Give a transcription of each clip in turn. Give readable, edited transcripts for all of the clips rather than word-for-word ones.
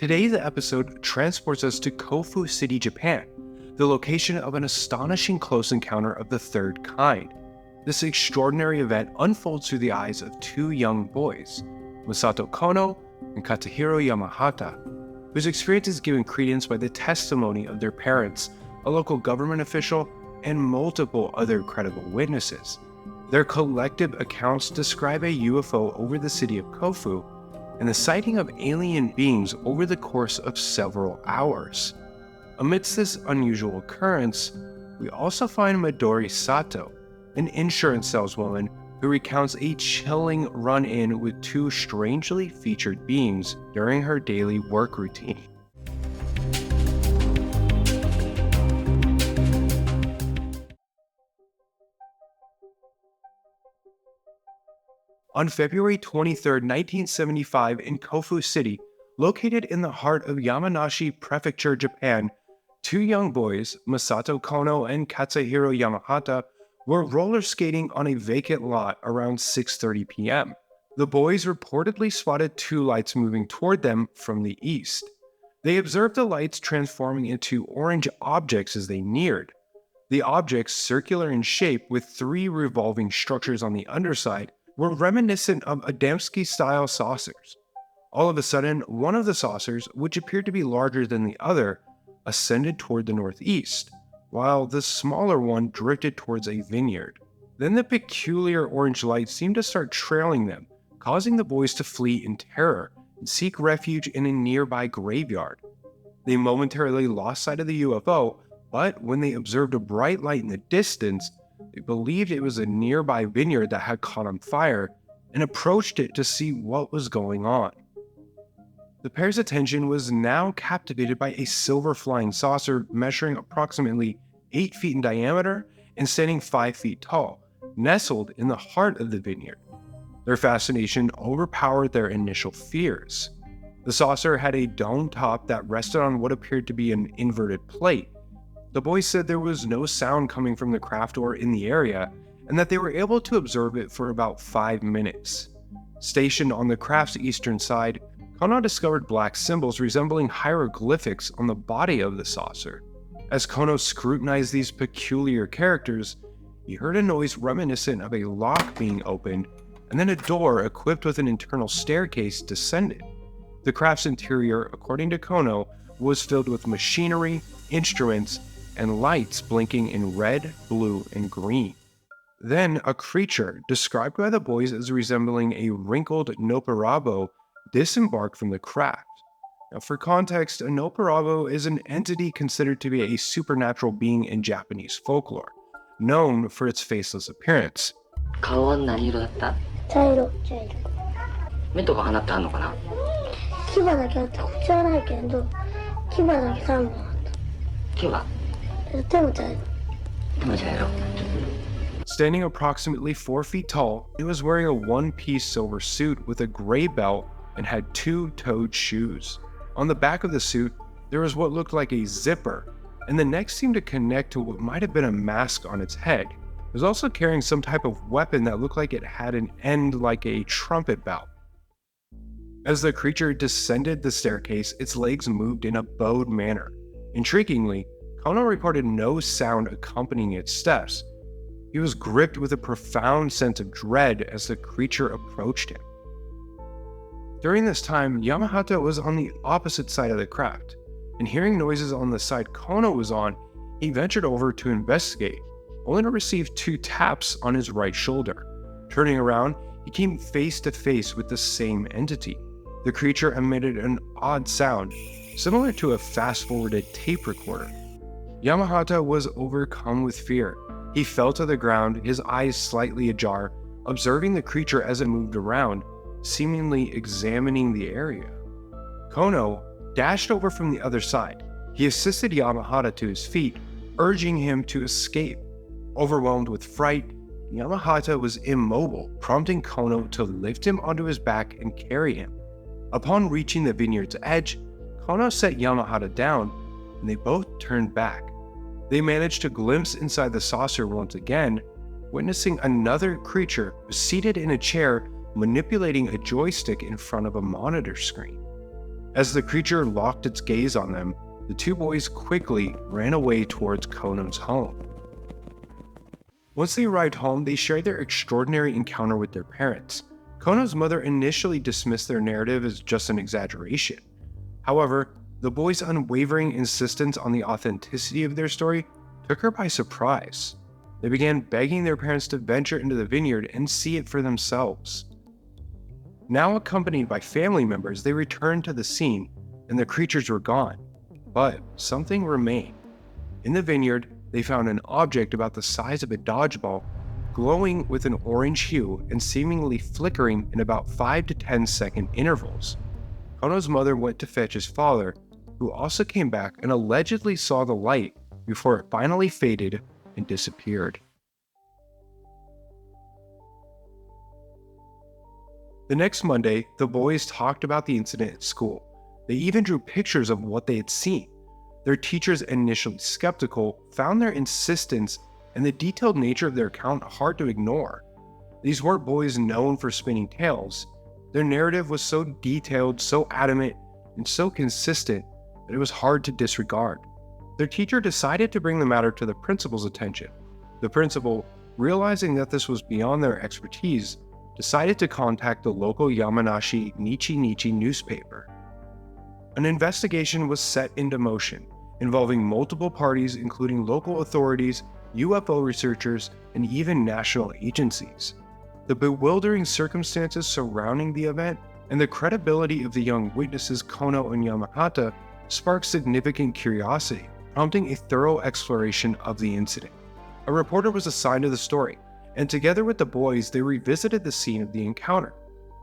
Today's episode transports us to Kofu City, Japan, the location of an astonishing close encounter of the third kind. This extraordinary event unfolds through the eyes of two young boys, Masato Kono and Katsuhiro Yamahata, whose experience is given credence by the testimony of their parents, a local government official, and multiple other credible witnesses. Their collective accounts describe a UFO over the city of Kofu and the sighting of alien beings over the course of several hours. Amidst this unusual occurrence, we also find Midori Sato, an insurance saleswoman who recounts a chilling run-in with two strangely featured beings during her daily work routine. On February 23, 1975, in Kofu City, located in the heart of Yamanashi Prefecture, Japan, two young boys, Masato Kono and Katsuhiro Yamahata, were roller skating on a vacant lot around 6:30 p.m. The boys reportedly spotted two lights moving toward them from the east. They observed the lights transforming into orange objects as they neared. The objects, circular in shape with three revolving structures on the underside, were reminiscent of Adamski-style saucers. All of a sudden, one of the saucers, which appeared to be larger than the other, ascended toward the northeast, while the smaller one drifted towards a vineyard. Then the peculiar orange light seemed to start trailing them, causing the boys to flee in terror and seek refuge in a nearby graveyard. They momentarily lost sight of the UFO, but when they observed a bright light in the distance, they believed it was a nearby vineyard that had caught on fire and approached it to see what was going on. The pair's attention was now captivated by a silver flying saucer measuring approximately 8 feet in diameter and standing 5 feet tall, nestled in the heart of the vineyard. Their fascination overpowered their initial fears. The saucer had a dome top that rested on what appeared to be an inverted plate. The boys said there was no sound coming from the craft or in the area, and that they were able to observe it for about 5 minutes. Stationed on the craft's eastern side, Kono discovered black symbols resembling hieroglyphics on the body of the saucer. As Kono scrutinized these peculiar characters, he heard a noise reminiscent of a lock being opened, and then a door equipped with an internal staircase descended. The craft's interior, according to Kono, was filled with machinery, instruments, and lights blinking in red, blue, and green. Then a creature, described by the boys as resembling a wrinkled nopperabo, disembarked from the craft. Now, for context, a nopperabo is an entity considered to be a supernatural being in Japanese folklore, known for its faceless appearance. 顔は何色だった？茶色。目とか鼻ってあんのかな？牙だけあって口はないけど、牙だけ3本あった。牙？手も茶色。手も茶色。Standing approximately 4 feet tall, it was wearing a one-piece silver suit with a gray belt and had two-toed shoes. On the back of the suit, there was what looked like a zipper, and the neck seemed to connect to what might have been a mask on its head. It was also carrying some type of weapon that looked like it had an end like a trumpet bell. As the creature descended the staircase, its legs moved in a bowed manner. Intriguingly, Kono reported no sound accompanying its steps. He was gripped with a profound sense of dread as the creature approached him. During this time, Yamahata was on the opposite side of the craft, and hearing noises on the side Kono was on, he ventured over to investigate, only to receive 2 taps on his right shoulder. Turning around, he came face to face with the same entity. The creature emitted an odd sound, similar to a fast-forwarded tape recorder. Yamahata was overcome with fear. He fell to the ground, his eyes slightly ajar, observing the creature as it moved around, seemingly examining the area. Kono dashed over from the other side. He assisted Yamahata to his feet, urging him to escape. Overwhelmed with fright, Yamahata was immobile, prompting Kono to lift him onto his back and carry him. Upon reaching the vineyard's edge, Kono set Yamahata down, and they both turned back. They managed to glimpse inside the saucer once again, witnessing another creature seated in a chair manipulating a joystick in front of a monitor screen. As the creature locked its gaze on them, the two boys quickly ran away towards Kono's home. Once they arrived home, they shared their extraordinary encounter with their parents. Kono's mother initially dismissed their narrative as just an exaggeration. However, the boys' unwavering insistence on the authenticity of their story took her by surprise. They began begging their parents to venture into the vineyard and see it for themselves. Now accompanied by family members, they returned to the scene, and the creatures were gone. But something remained. In the vineyard, they found an object about the size of a dodgeball, glowing with an orange hue and seemingly flickering in about 5 to 10 second intervals. Kono's mother went to fetch his father, who also came back and allegedly saw the light before it finally faded and disappeared. The next Monday, the boys talked about the incident at school. They even drew pictures of what they had seen. Their teachers, initially skeptical, found their insistence and the detailed nature of their account hard to ignore. These weren't boys known for spinning tales. Their narrative was so detailed, so adamant, and so consistent that it was hard to disregard. Their teacher decided to bring the matter to the principal's attention. The principal, realizing that this was beyond their expertise, decided to contact the local Yamanashi Nichi newspaper. An investigation was set into motion, involving multiple parties including local authorities, UFO researchers, and even national agencies. The bewildering circumstances surrounding the event and the credibility of the young witnesses Kono and Yamahata sparked significant curiosity, prompting a thorough exploration of the incident. A reporter was assigned to the story, and together with the boys, they revisited the scene of the encounter.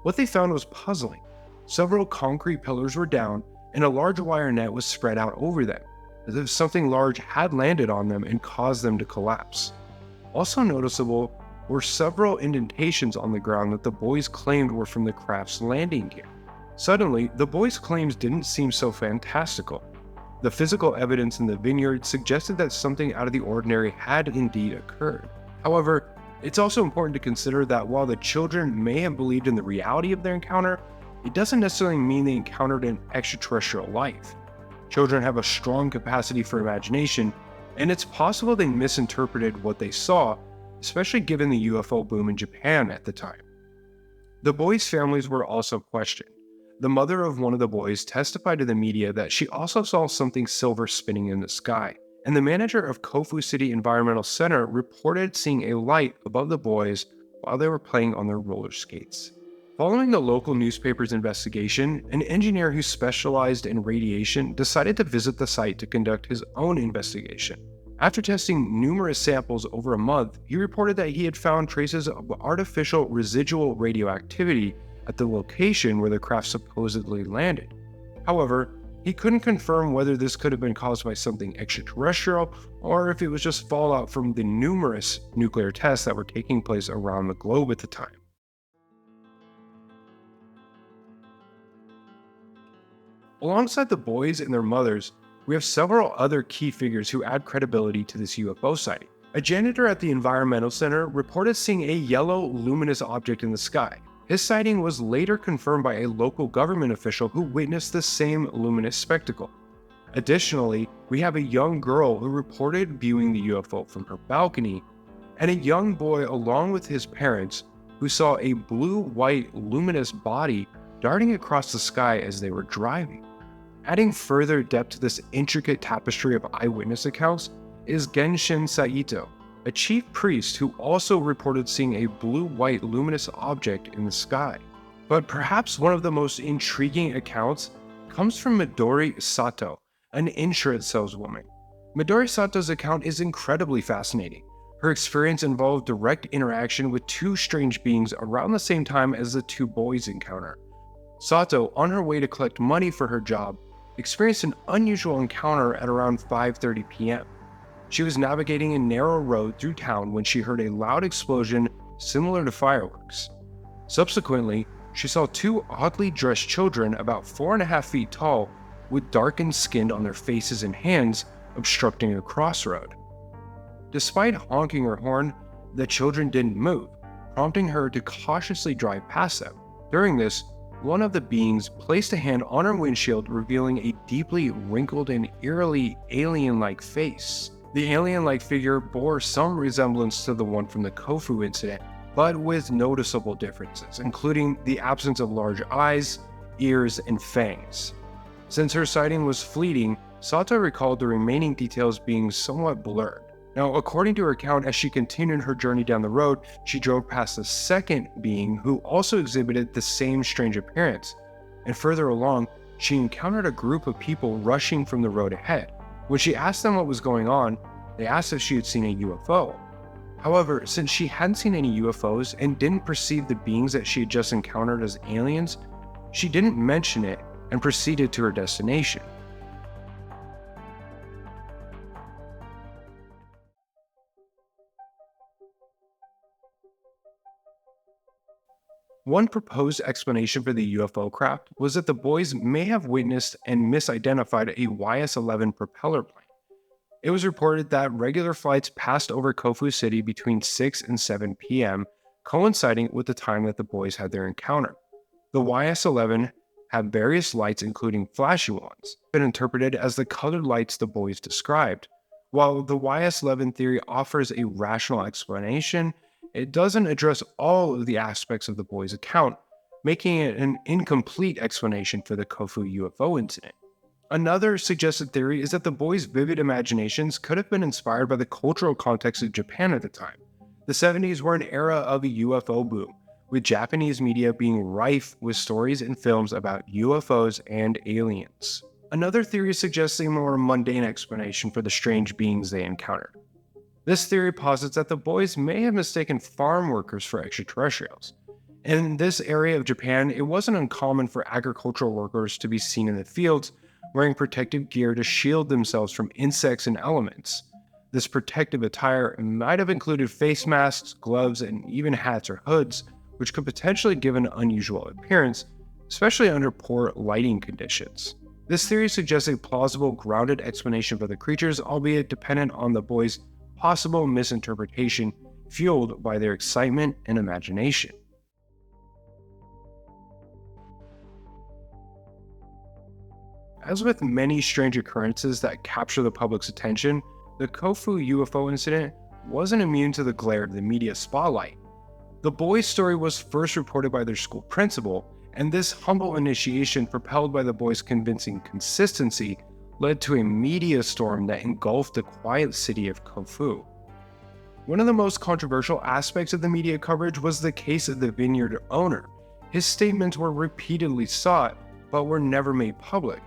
What they found was puzzling. Several concrete pillars were down, and a large wire net was spread out over them, as if something large had landed on them and caused them to collapse. Also noticeable were several indentations on the ground that the boys claimed were from the craft's landing gear. Suddenly, the boys' claims didn't seem so fantastical. The physical evidence in the vineyard suggested that something out of the ordinary had indeed occurred. However, it's also important to consider that while the children may have believed in the reality of their encounter, it doesn't necessarily mean they encountered an extraterrestrial life. Children have a strong capacity for imagination, and it's possible they misinterpreted what they saw, especially given the UFO boom in Japan at the time. The boys' families were also questioned. The mother of one of the boys testified to the media that she also saw something silver spinning in the sky, and the manager of Kofu City Environmental Center reported seeing a light above the boys while they were playing on their roller skates. Following the local newspaper's investigation, an engineer who specialized in radiation decided to visit the site to conduct his own investigation. After testing numerous samples over a month, he reported that he had found traces of artificial residual radioactivity at the location where the craft supposedly landed. However, he couldn't confirm whether this could have been caused by something extraterrestrial or if it was just fallout from the numerous nuclear tests that were taking place around the globe at the time. Alongside the boys and their mothers, we have several other key figures who add credibility to this UFO sighting. A janitor at the Environmental Center reported seeing a yellow, luminous object in the sky. His sighting was later confirmed by a local government official who witnessed the same luminous spectacle. Additionally, we have a young girl who reported viewing the UFO from her balcony, and a young boy along with his parents who saw a blue-white luminous body darting across the sky as they were driving. Adding further depth to this intricate tapestry of eyewitness accounts is Genshin Saito, a chief priest who also reported seeing a blue-white luminous object in the sky. But perhaps one of the most intriguing accounts comes from Midori Sato, an insurance saleswoman. Midori Sato's account is incredibly fascinating. Her experience involved direct interaction with two strange beings around the same time as the two boys' encounter. Sato, on her way to collect money for her job, experienced an unusual encounter at around 5:30 p.m. She was navigating a narrow road through town when she heard a loud explosion similar to fireworks. Subsequently, she saw two oddly dressed children about 4.5 feet tall with darkened skin on their faces and hands obstructing a crossroad. Despite honking her horn, the children didn't move, prompting her to cautiously drive past them. During this, one of the beings placed a hand on her windshield, revealing a deeply wrinkled and eerily alien-like face. The alien-like figure bore some resemblance to the one from the Kofu incident, but with noticeable differences, including the absence of large eyes, ears, and fangs. Since her sighting was fleeting, Sato recalled the remaining details being somewhat blurred. Now, according to her account, as she continued her journey down the road, she drove past a second being who also exhibited the same strange appearance. And further along, she encountered a group of people rushing from the road ahead. When she asked them what was going on, they asked if she had seen a UFO. However, since she hadn't seen any UFOs and didn't perceive the beings that she had just encountered as aliens, she didn't mention it and proceeded to her destination. One proposed explanation for the UFO craft was that the boys may have witnessed and misidentified a YS-11 propeller plane. It was reported that regular flights passed over Kofu City between 6 and 7 p.m., coinciding with the time that the boys had their encounter. The YS-11 had various lights, including flashy ones, been interpreted as the colored lights the boys described. While the YS-11 theory offers a rational explanation, it doesn't address all of the aspects of the boys' account, making it an incomplete explanation for the Kofu UFO incident. Another suggested theory is that the boys' vivid imaginations could have been inspired by the cultural context of Japan at the time. The 70s were an era of a UFO boom, with Japanese media being rife with stories and films about UFOs and aliens. Another theory suggests a more mundane explanation for the strange beings they encountered. This theory posits that the boys may have mistaken farm workers for extraterrestrials. In this area of Japan, it wasn't uncommon for agricultural workers to be seen in the fields wearing protective gear to shield themselves from insects and elements. This protective attire might have included face masks, gloves, and even hats or hoods, which could potentially give an unusual appearance, especially under poor lighting conditions. This theory suggests a plausible, grounded explanation for the creatures, albeit dependent on the boys' possible misinterpretation fueled by their excitement and imagination. As with many strange occurrences that capture the public's attention, the Kofu UFO incident wasn't immune to the glare of the media spotlight. The boys' story was first reported by their school principal, and this humble initiation, propelled by the boys' convincing consistency, led to a media storm that engulfed the quiet city of Kofu. One of the most controversial aspects of the media coverage was the case of the vineyard owner. His statements were repeatedly sought, but were never made public.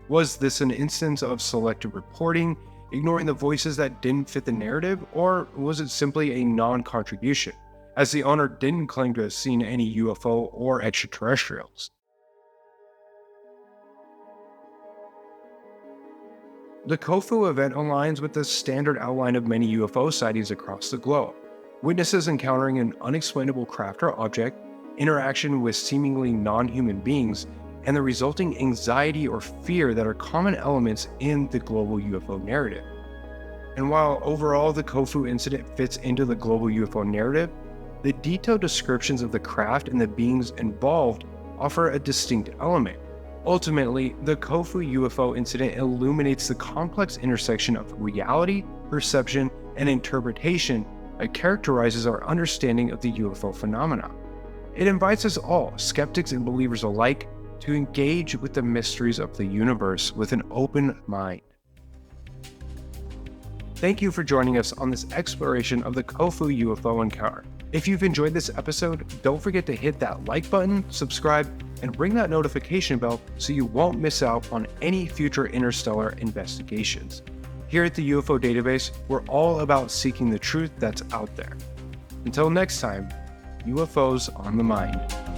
Was this an instance of selective reporting, ignoring the voices that didn't fit the narrative, or was it simply a non-contribution, as the owner didn't claim to have seen any UFO or extraterrestrials? The Kofu event aligns with the standard outline of many UFO sightings across the globe. Witnesses encountering an unexplainable craft or object, interaction with seemingly non-human beings, and the resulting anxiety or fear that are common elements in the global UFO narrative. And while overall the Kofu incident fits into the global UFO narrative, the detailed descriptions of the craft and the beings involved offer a distinct element. Ultimately, the Kofu UFO incident illuminates the complex intersection of reality, perception, and interpretation that characterizes our understanding of the UFO phenomena. It invites us all, skeptics and believers alike, to engage with the mysteries of the universe with an open mind. Thank you for joining us on this exploration of the Kofu UFO encounter. If you've enjoyed this episode, don't forget to hit that like button, subscribe, and ring that notification bell so you won't miss out on any future interstellar investigations. Here at the UFO Database, we're all about seeking the truth that's out there. Until next time, UFOs on the mind.